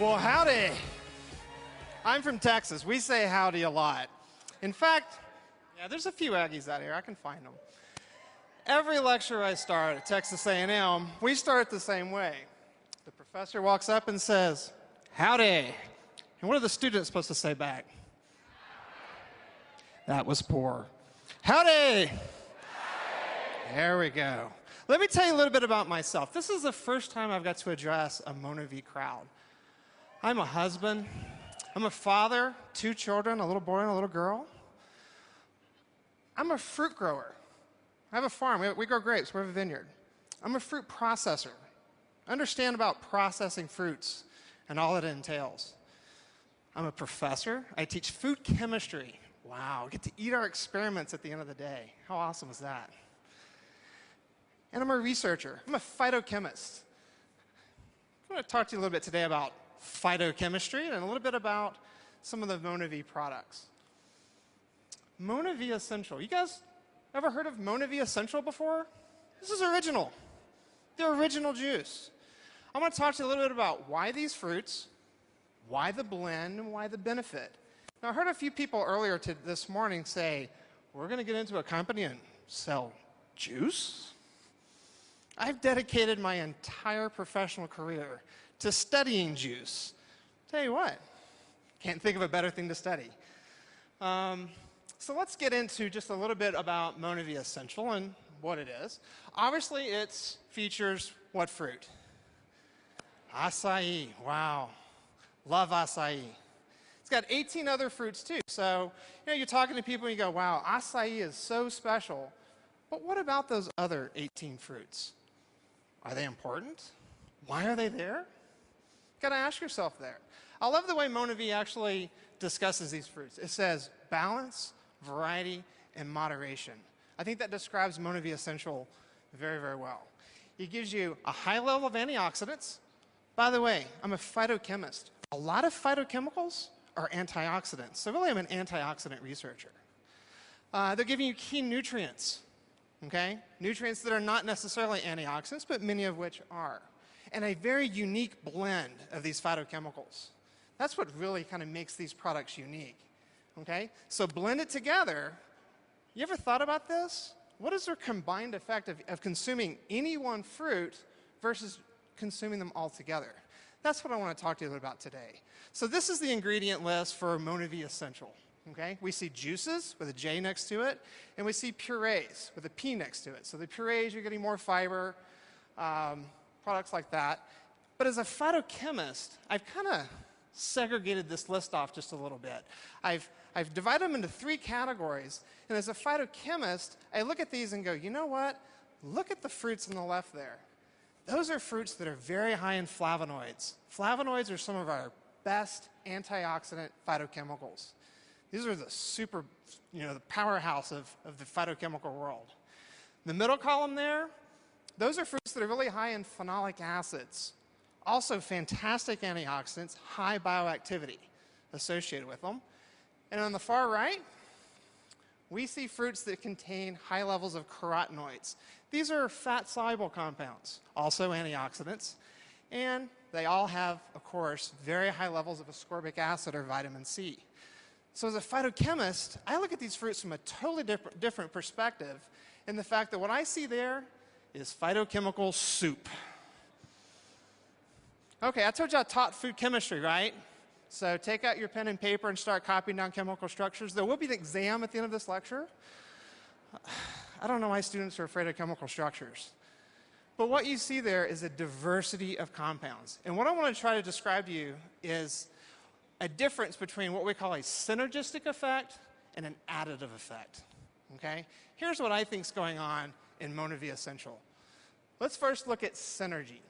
Well, howdy. I'm from Texas. We say howdy a lot. In fact, yeah, there's a few Aggies out here. I can find them. Every lecture I start at Texas A&M, we start the same way. The professor walks up and says, howdy. And what are the students supposed to say back? That was poor. Howdy. There we go. Let me tell you a little bit about myself. This is the first time I've got to address a Mona V crowd. I'm a husband. I'm a father, 2 children, a little boy and a little girl. I'm a fruit grower. I have a farm. We grow grapes. We have a vineyard. I'm a fruit processor. I understand about processing fruits and all it entails. I'm a professor. I teach food chemistry. Wow, I get to eat our experiments at the end of the day. How awesome is that? And I'm a researcher. I'm a phytochemist. I'm going to talk to you a little bit today about phytochemistry and a little bit about some of the Mona V products. Mona V Essential. You guys ever heard of Mona V Essential before? This is original. The original juice. I'm going to talk to you a little bit about why these fruits, why the blend, and why the benefit. Now, I heard a few people earlier this morning say, we're going to get into a company and sell juice? I've dedicated my entire professional career to studying juice. Tell you what, can't think of a better thing to study. So let's get into just a little bit about Mona V Essential and what it is. Obviously, it features what fruit? Acai. Wow. Love acai. It's got 18 other fruits too. So, you're talking to people and you go, wow, acai is so special. But what about those other 18 fruits? Are they important? Why are they there? Got to ask yourself there. I love the way Mona V actually discusses these fruits. It says balance, variety, and moderation. I think that describes Mona V Essential very, very well. It gives you a high level of antioxidants. By the way, I'm a phytochemist. A lot of phytochemicals are antioxidants. So really, I'm an antioxidant researcher. They're giving you key nutrients, okay? Nutrients that are not necessarily antioxidants, but many of which are. And a very unique blend of these phytochemicals. That's what really kind of makes these products unique, okay? So blend it together. You ever thought about this? What is their combined effect of consuming any one fruit versus consuming them all together? That's what I want to talk to you about today. So this is the ingredient list for Mona V Essential, okay? We see juices with a J next to it, and we see purees with a P next to it. So the purees, you're getting more fiber, products like that. But as a phytochemist, I've kind of segregated this list off just a little bit. I've divided them into 3 categories. And as a phytochemist, I look at these and go, you know what? Look at the fruits on the left there. Those are fruits that are very high in flavonoids. Flavonoids are some of our best antioxidant phytochemicals. These are the super, the powerhouse of the phytochemical world. The middle column there, those are fruits that are really high in phenolic acids. Also fantastic antioxidants, high bioactivity associated with them. And on the far right, we see fruits that contain high levels of carotenoids. These are fat-soluble compounds, also antioxidants. And they all have, of course, very high levels of ascorbic acid or vitamin C. So as a phytochemist, I look at these fruits from a totally different perspective in the fact that what I see there is phytochemical soup. Okay, I told you I taught food chemistry, right? So take out your pen and paper and start copying down chemical structures. There will be an exam at the end of this lecture. I don't know why students are afraid of chemical structures. But what you see there is a diversity of compounds. And what I want to try to describe to you is a difference between what we call a synergistic effect and an additive effect. Okay? Here's what I think is going on in Mona V Essential. Let's first look at synergy.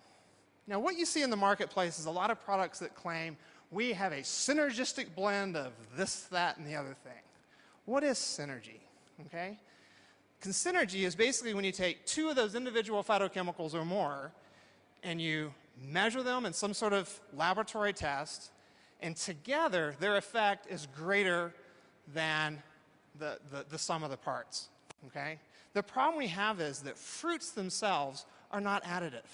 Now, what you see in the marketplace is a lot of products that claim we have a synergistic blend of this, that, and the other thing. What is synergy? Okay? Synergy is basically when you take 2 of those individual phytochemicals or more and you measure them in some sort of laboratory test, and together their effect is greater than the sum of the parts. Okay? The problem we have is that fruits themselves are not additive.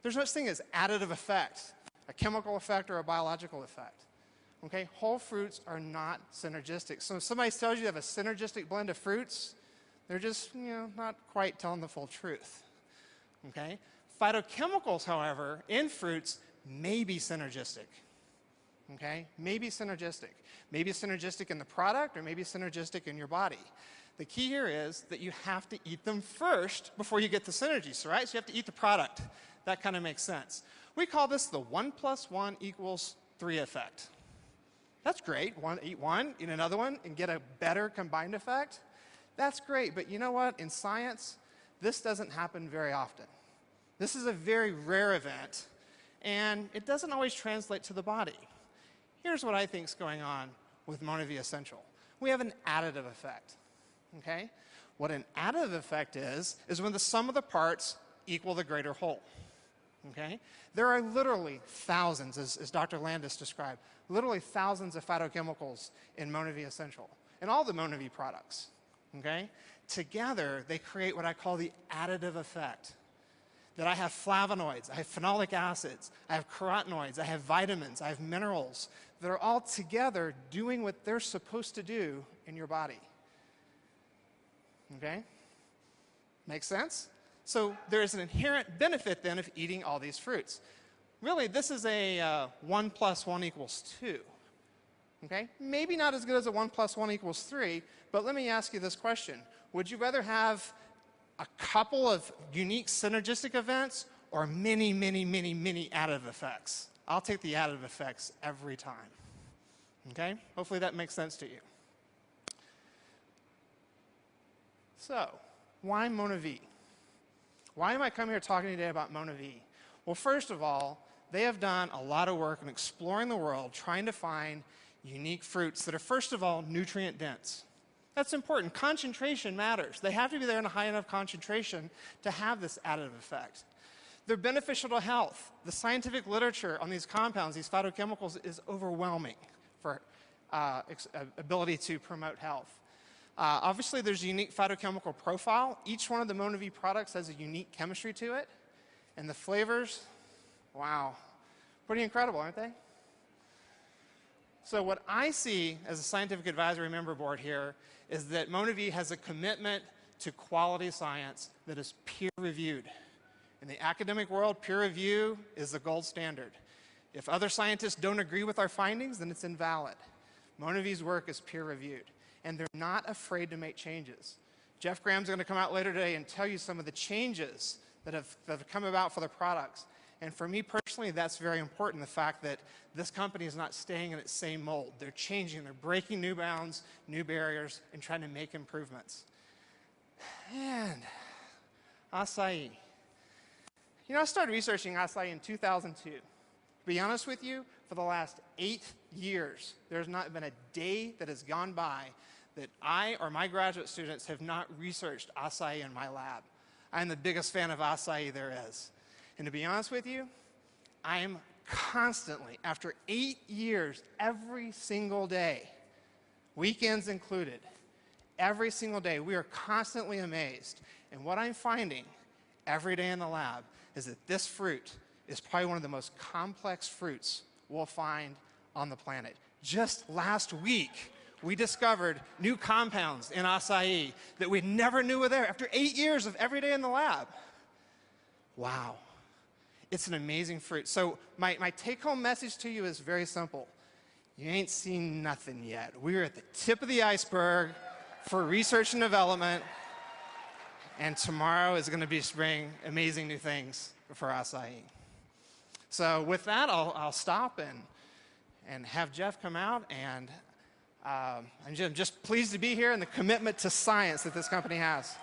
There's no such thing as additive effect. a chemical effect or a biological effect. Okay, whole fruits are not synergistic. So if somebody tells you they have a synergistic blend of fruits, they're just, not quite telling the full truth. Okay? Phytochemicals, however, in fruits may be synergistic. Okay? May be synergistic. Maybe synergistic in the product or maybe synergistic in your body. The key here is that you have to eat them first before you get the synergies, right? So you have to eat the product. That kind of makes sense. We call this the 1 + 1 = 3 effect. That's great. Eat one, eat another one, and get a better combined effect. That's great, but you know what? In science, this doesn't happen very often. This is a very rare event, and it doesn't always translate to the body. Here's what I think is going on with MonaV Essential. We have an additive effect. Okay? What an additive effect is when the sum of the parts equal the greater whole. Okay? There are literally thousands, as Dr. Landis described, literally thousands of phytochemicals in MonaV Essential, and all the MonaV products. Okay? Together, they create what I call the additive effect. That I have flavonoids, I have phenolic acids, I have carotenoids, I have vitamins, I have minerals that are all together doing what they're supposed to do in your body. Okay? Make sense? So there is an inherent benefit then of eating all these fruits. Really, this is a 1 + 1 = 2. Okay? Maybe not as good as a 1 + 1 = 3, but let me ask you this question. Would you rather have a couple of unique synergistic events or many, many, many, many additive effects? I'll take the additive effects every time. Okay? Hopefully that makes sense to you. So, why MonaV? Why am I coming here talking today about MonaV? Well, first of all, they have done a lot of work in exploring the world, trying to find unique fruits that are, first of all, nutrient dense. That's important. Concentration matters. They have to be there in a high enough concentration to have this additive effect. They're beneficial to health. The scientific literature on these compounds, these phytochemicals, is overwhelming for ability to promote health. Obviously, there's a unique phytochemical profile. Each one of the MonaV products has a unique chemistry to it. And the flavors, wow, pretty incredible, aren't they? So what I see as a scientific advisory member board here is that MonaV has a commitment to quality science that is peer-reviewed. In the academic world, peer review is the gold standard. If other scientists don't agree with our findings, then it's invalid. MonaV's work is peer-reviewed, and they're not afraid to make changes. Jeff Graham's going to come out later today and tell you some of the changes that have come about for the products. And for me personally, that's very important, the fact that this company is not staying in its same mold. They're changing, they're breaking new bounds, new barriers, and trying to make improvements. And acai. I started researching acai in 2002. To be honest with you, for the last 8 years, there's not been a day that has gone by that I or my graduate students have not researched acai in my lab. I'm the biggest fan of acai there is. And to be honest with you, I am constantly, after 8 years, every single day, weekends included, every single day, we are constantly amazed. And what I'm finding every day in the lab is that this fruit is probably one of the most complex fruits we'll find on the planet. Just last week, we discovered new compounds in acai that we never knew were there after 8 years of every day in the lab. Wow. It's an amazing fruit. So my take-home message to you is very simple. You ain't seen nothing yet. We're at the tip of the iceberg for research and development, and tomorrow is going to bring amazing new things for acai. So with that, I'll stop and have Jeff come out, and I'm just pleased to be here and the commitment to science that this company has.